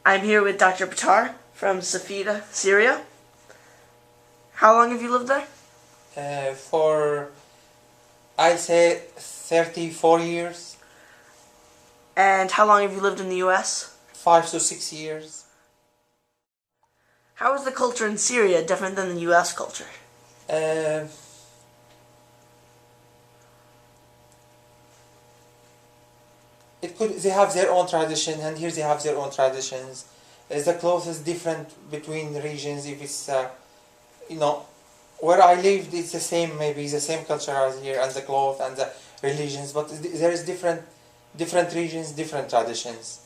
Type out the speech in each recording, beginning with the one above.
I'm here with Dr. Bittar from Safida, Syria. How long have you lived there? For, I'd say, 34 years. And how long have you lived in the U.S.? 5 to 6 years. How is the culture in Syria different than the U.S. culture? They have their own tradition, and here they have their own traditions. The clothes is different between regions. If it's, where I lived, it's the same, maybe the same culture as here, and the clothes and the religions, but there is different regions, different traditions.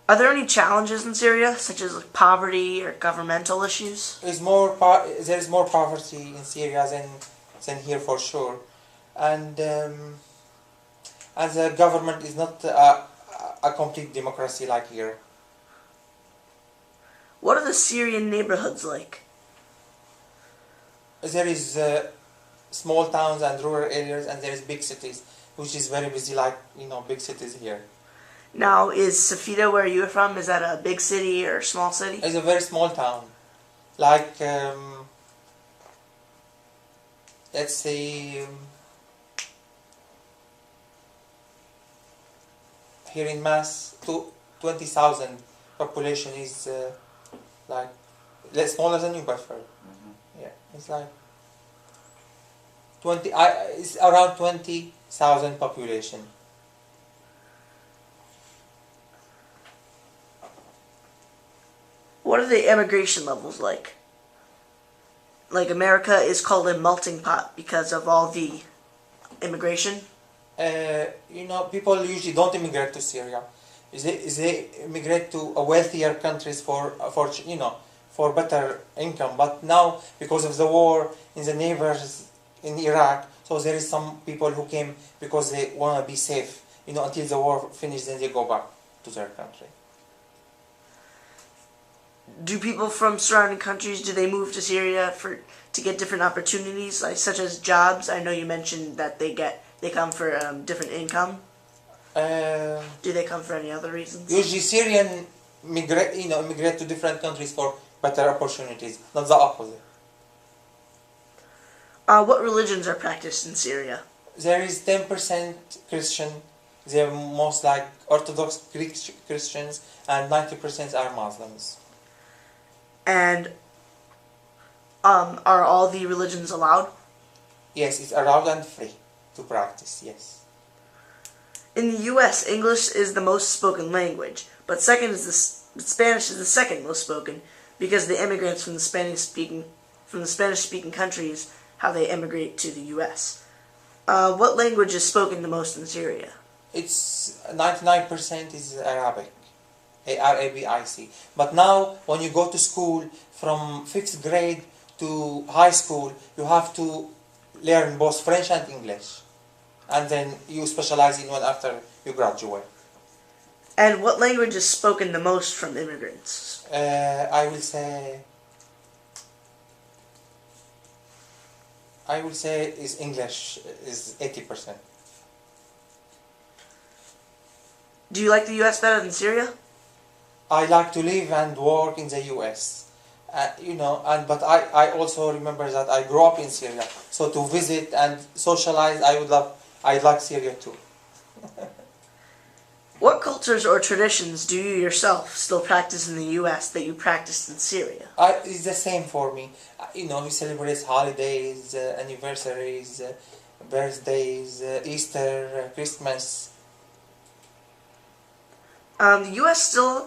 Are there any challenges in Syria, such as poverty or governmental issues? There is more poverty in Syria than here for sure, and the government is not a complete democracy like here. What are the Syrian neighborhoods like? There is small towns and rural areas, and there is big cities, which is very busy, like big cities here. Now, is Safida, where you're from, is that a big city or a small city? It's a very small town, like let's say here in Mass, 20,000 population is like less smaller than New Bedford. Yeah, it's like 20. It's around 20,000 population. What are the immigration levels like? Like, America is called a melting pot because of all the immigration. People usually don't immigrate to Syria. They immigrate to a wealthier countries for better income. But now, because of the war in the neighbors in Iraq, so there is some people who came because they want to be safe. Until the war finishes, then they go back to their country. Do people from surrounding countries, do they move to Syria to get different opportunities, like such as jobs? I know you mentioned that they come for different income. Do they come for any other reasons? Usually Syrian immigrate to different countries for better opportunities, not the opposite. What religions are practiced in Syria? There is 10% Christian. They're most like Orthodox Greek Christians, and 90% are Muslims. And are all the religions allowed? Yes, it's allowed and free to practice, yes. In the U.S., English is the most spoken language, but Spanish is the second most spoken because the immigrants from the Spanish-speaking countries, how they immigrate to the U.S. What language is spoken the most in Syria? It's 99% is Arabic. Arabic. But now, when you go to school, from 5th grade to high school, you have to learn both French and English. And then you specialize in one after you graduate. And what language is spoken the most from immigrants? I will say is English, is 80%. Do you like the U.S. better than Syria? I like to live and work in the U.S. But I also remember that I grew up in Syria. So to visit and socialize, I'd like Syria too. What cultures or traditions do you yourself still practice in the U.S. that you practiced in Syria? It's the same for me. We celebrate holidays, anniversaries, birthdays, Easter, Christmas. The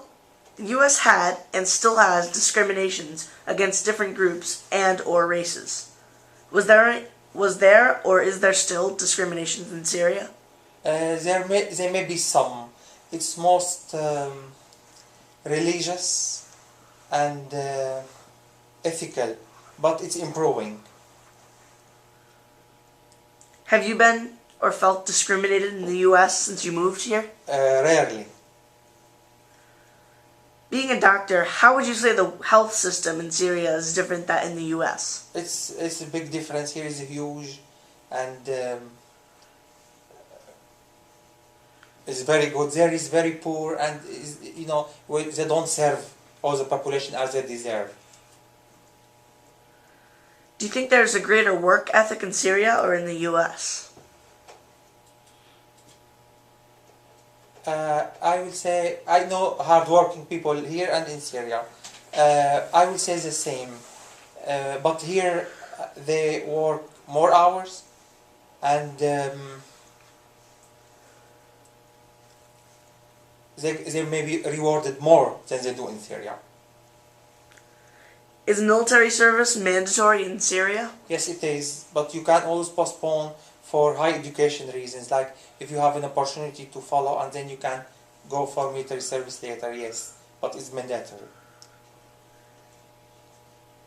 U.S. had and still has discriminations against different groups and or races. Was there or is there still discriminations in Syria? There may be some. It's most religious and ethical, but it's improving. Have you been or felt discriminated in the U.S. since you moved here? Rarely. Being a doctor, how would you say the health system in Syria is different than in the U.S.? It's a big difference. Here is huge, and is very good. There is very poor, and they don't serve all the population as they deserve. Do you think there's a greater work ethic in Syria or in the U.S.? I will say I know hardworking people here and in Syria. I will say the same, but here they work more hours, and they may be rewarded more than they do in Syria. Is military service mandatory in Syria? Yes, it is, but you can always postpone for high education reasons, like if you have an opportunity to follow and then you can go for military service later, yes, but it's mandatory.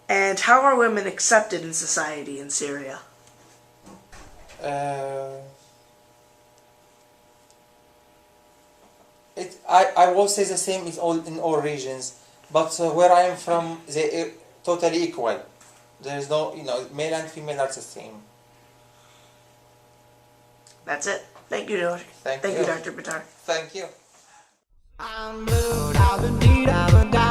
And how are women accepted in society in Syria? I will say the same in all regions, but where I am from, they are totally equal. There is no, male and female are the same. That's it. Thank you, Dr. Thank you, Dr. Bittar. Thank you. I'm blue, I've been beat, I've been down.